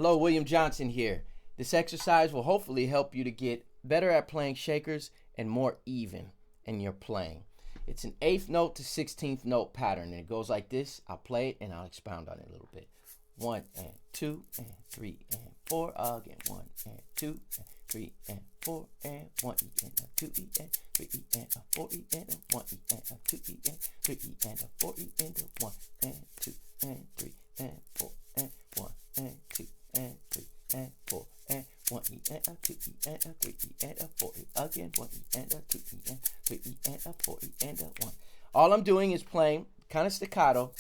Hello, William Johnson here. This exercise will hopefully help you to get better at playing shakers and more even in your playing. It's an 8th note to 16th note pattern, and it goes like this. I'll play it and I'll expound on it a little bit. 1 and 2 and 3 and 4 again. 1 and 2 and 3 and 4 and 1 E and a 2 E and 3 E and a 4 E and a 1 E and a 2 E and 3 E and a 4 E and a 1 and 2 and 3 and 4 and 1 and 2 and 3 and 4 and 1 E and a 2 E and a 3 E and a 4 E again. 1 E and a 2 E and 3 E and a 4 E and a 1. All I'm doing is playing kind of staccato.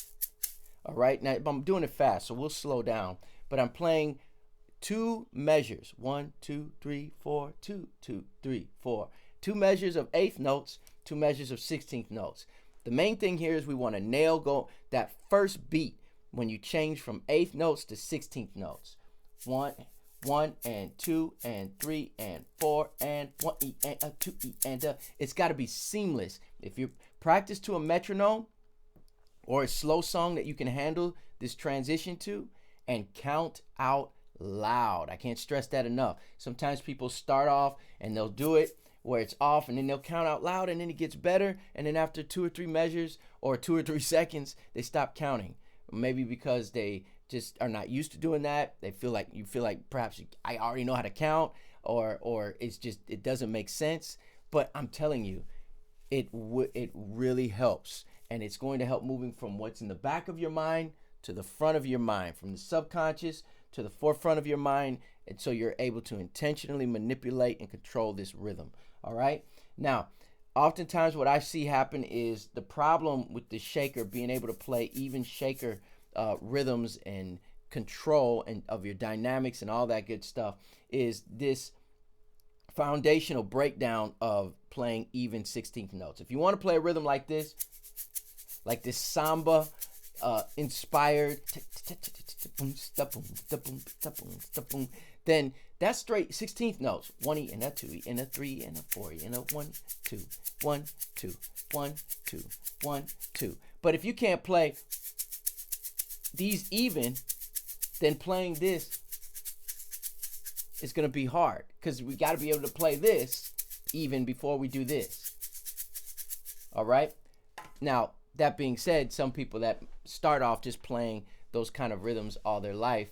All right, now I'm doing it fast, so we'll slow down. But I'm playing 2 measures. 1, 2, 3, 4, 2, 2, 3, 4. 2 measures of 8th notes, 2 measures of 16th notes. The main thing here is we want to nail that first beat when you change from 8th notes to 16th notes. 1 and 2 and 3 and 4 and 1 E and a 2 E and a. It's got to be seamless. If you practice to a metronome or a slow song that you can handle this transition to, and count out loud. I can't stress that enough. Sometimes people start off and they'll do it where it's off, and then they'll count out loud, and then it gets better, and then after 2 or 3 measures or 2 or 3 seconds, they stop counting. Maybe because they just are not used to doing that. They feel like perhaps I already know how to count, or it's just it doesn't make sense. But I'm telling you, it really helps, and it's going to help moving from what's in the back of your mind to the front of your mind, from the subconscious to the forefront of your mind, and so you're able to intentionally manipulate and control this rhythm. All right. Now, oftentimes what I see happen is the problem with the shaker being able to play even shaker rhythms and control and of your dynamics and all that good stuff is this foundational breakdown of playing even 16th notes. If you want to play a rhythm like this samba inspired, then that's straight 16th notes. 1 E and a 2 E and a 3 and a 4 E and a 1 2 1 2 1 2 1 2. But if you can't play these even, then playing this is going to be hard, because we got to be able to play this even before we do this. All right. Now, that being said, some people that start off just playing those kind of rhythms all their life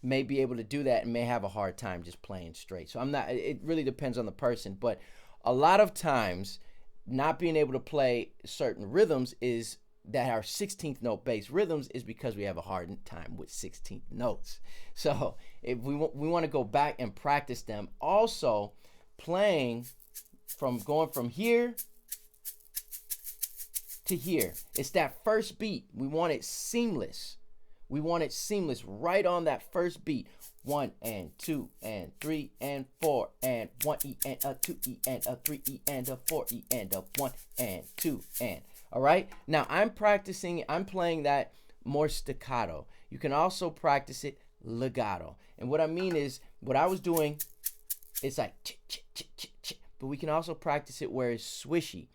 may be able to do that and may have a hard time just playing straight. So it really depends on the person, but a lot of times not being able to play certain rhythms that are 16th note based rhythms is because we have a hard time with 16th notes. So if we want to go back and practice them, also playing going from here to here. It's that first beat. We want it seamless. We want it seamless right on that first beat. 1 and 2 and 3 and 4 and 1 E and a 2 E and a 3 E and a 4 E and a 1 and 2 and. All right. Now I'm playing that more staccato. You can also practice it legato. And what I mean is, what I was doing, it's like ch ch ch ch ch, but we can also practice it where it's swishy.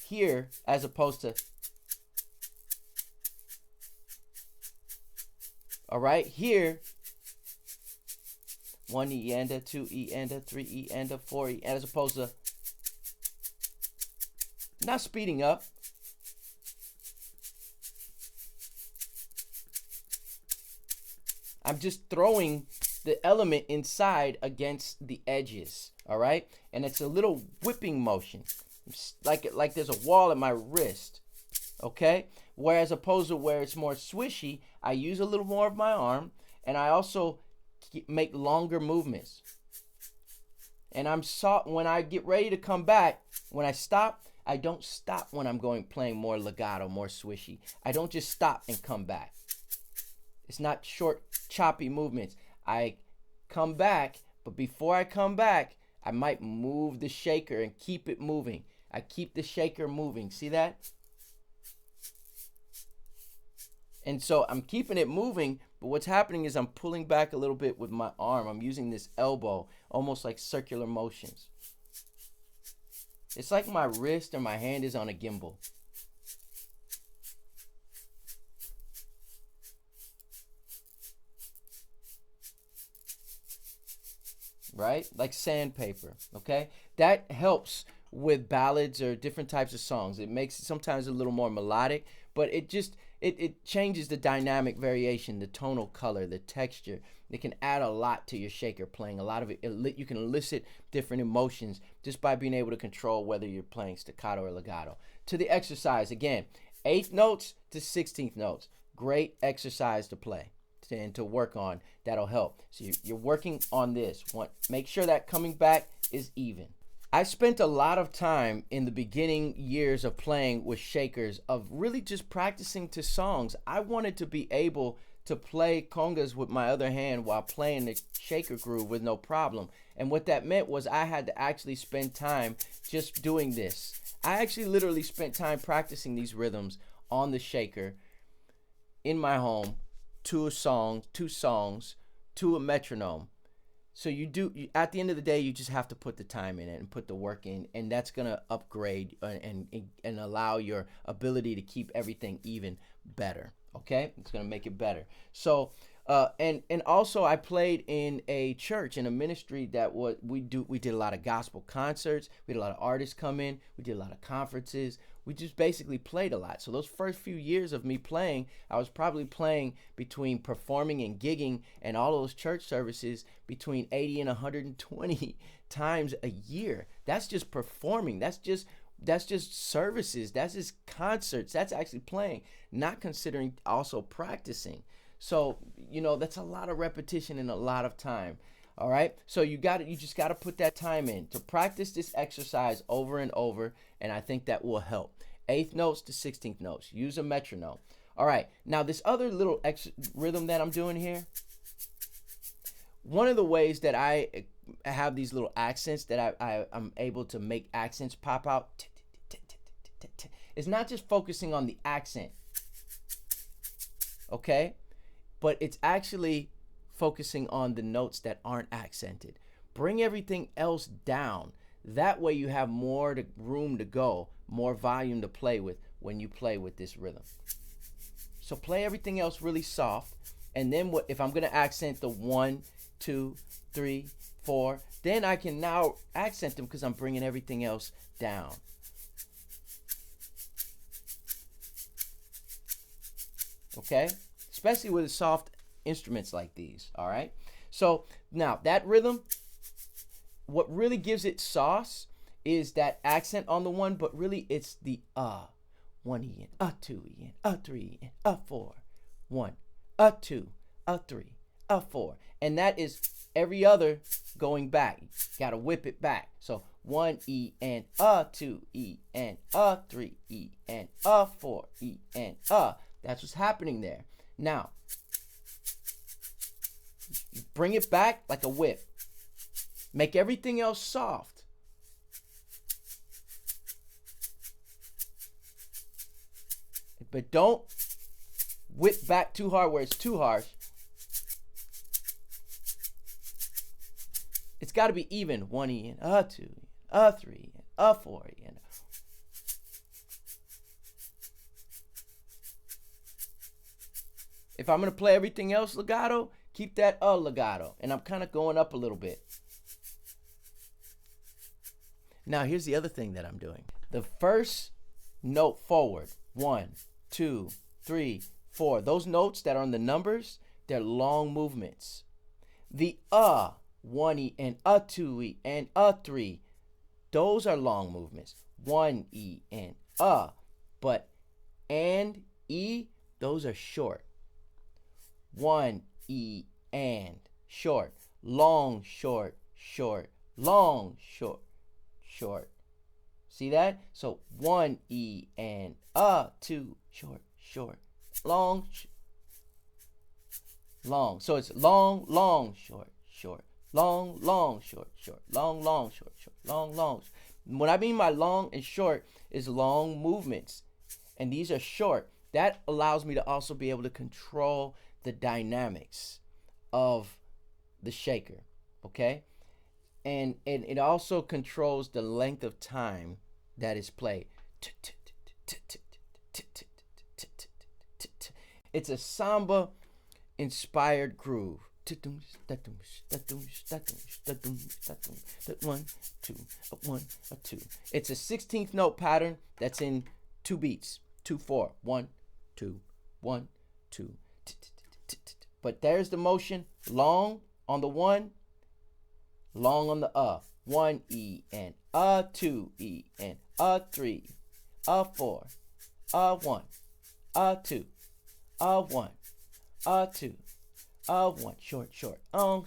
Here, as opposed to, all right, here, 1 E and a 2 E and a 3 E and a 4 E, as opposed to not speeding up. I'm just throwing the element inside against the edges, all right? And it's a little whipping motion, like there's a wall at my wrist, okay? Whereas opposed to where it's more swishy, I use a little more of my arm, and I also make longer movements. And when I get ready to come back, when I stop, I don't stop when I'm playing more legato, more swishy. I don't just stop and come back. It's not short, choppy movements. I come back, but before I come back, I might move the shaker and keep it moving. I keep the shaker moving. See that? And so I'm keeping it moving, but what's happening is I'm pulling back a little bit with my arm. I'm using this elbow, almost like circular motions. It's like my wrist or my hand is on a gimbal. right? Like sandpaper, okay? That helps with ballads or different types of songs. It makes it sometimes a little more melodic, but it changes the dynamic variation, the tonal color, the texture. It can add a lot to your shaker playing. A lot of it, you can elicit different emotions just by being able to control whether you're playing staccato or legato. To the exercise, again, 8th notes to 16th notes. Great exercise to play and to work on. That'll help. So you're working on this. Make sure that coming back is even. I spent a lot of time in the beginning years of playing with shakers of really just practicing to songs. I wanted to be able to play congas with my other hand while playing the shaker groove with no problem. And what that meant was I had to actually spend time just doing this. I actually literally spent time practicing these rhythms on the shaker in my home to a song, two songs, to a metronome. So at the end of the day, you just have to put the time in it and put the work in, and that's gonna upgrade and allow your ability to keep everything even better. Okay, it's gonna make it better. So and also I played in a church, in a ministry that we did a lot of gospel concerts. We had a lot of artists come in. We did a lot of conferences. We just basically played a lot. So those first few years of me playing, I was probably playing between performing and gigging and all those church services between 80 and 120 times a year. That's just performing. That's just services. That's just concerts. That's actually playing, not considering also practicing. So, that's a lot of repetition and a lot of time. All right. So you just got to put that time in to practice this exercise over and over. And I think that will help. 8th notes to 16th notes. Use a metronome. All right. Now this other little rhythm that I'm doing here. One of the ways that I have these little accents that I'm able to make accents pop out is not just focusing on the accent. Okay. But it's actually focusing on the notes that aren't accented. Bring everything else down. That way you have more room to go, more volume to play with when you play with this rhythm. So play everything else really soft. And then if I'm going to accent the 1, 2, 3, 4, then I can now accent them because I'm bringing everything else down. Okay? Especially with soft instruments like these, all right? So now that rhythm, what really gives it sauce is that accent on the 1, but really it's the 1 E and 2 E and 3 and 4, 1, 2, 3, 4, and that is every other going back. You gotta whip it back. So 1 E and 2 E and 3 E and 4 E and That's what's happening there. Now, you bring it back like a whip. Make everything else soft. But don't whip back too hard where it's too harsh. It's got to be even. 1 E and 2 E, 3 and 4 E and if I'm going to play everything else legato, keep that legato. And I'm kind of going up a little bit. Now, here's the other thing that I'm doing. The first note forward, 1, 2, 3, 4. Those notes that are on the numbers, they're long movements. The 1 E and 2 E and 3, those are long movements. 1 E and but and E, those are short. 1 E and short, long, short, short, long, short, short. See that? So 1 E and 2, short, short, long, long. So it's long, long, short, short, long, long, short, short, long, long, short, short, long, long. What I mean by long and short is long movements, and these are short. That allows me to also be able to control the dynamics of the shaker, okay? And it also controls the length of time that is played. It's a samba inspired groove. 1, 2, 1, 2. It's a 16th note pattern that's in 2 beats. 2, 4. 1, 2, 1, 2. But there's the motion. Long on the 1, long on the 1 E and 2 E and 3, 4, 1, 2, 1, 2, 1. Short, short, long,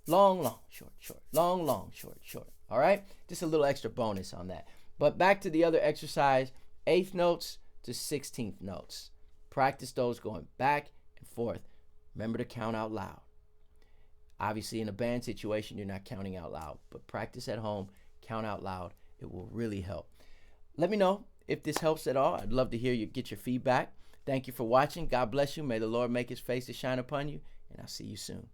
long, short, short, long, short, short. All right, just a little extra bonus on that. But back to the other exercise: 8th notes to 16th notes. Practice those going back and forth. Remember to count out loud. Obviously, in a band situation, you're not counting out loud, but practice at home, count out loud. It will really help. Let me know if this helps at all. I'd love to hear you, get your feedback. Thank you for watching. God bless you. May the Lord make his face to shine upon you, and I'll see you soon.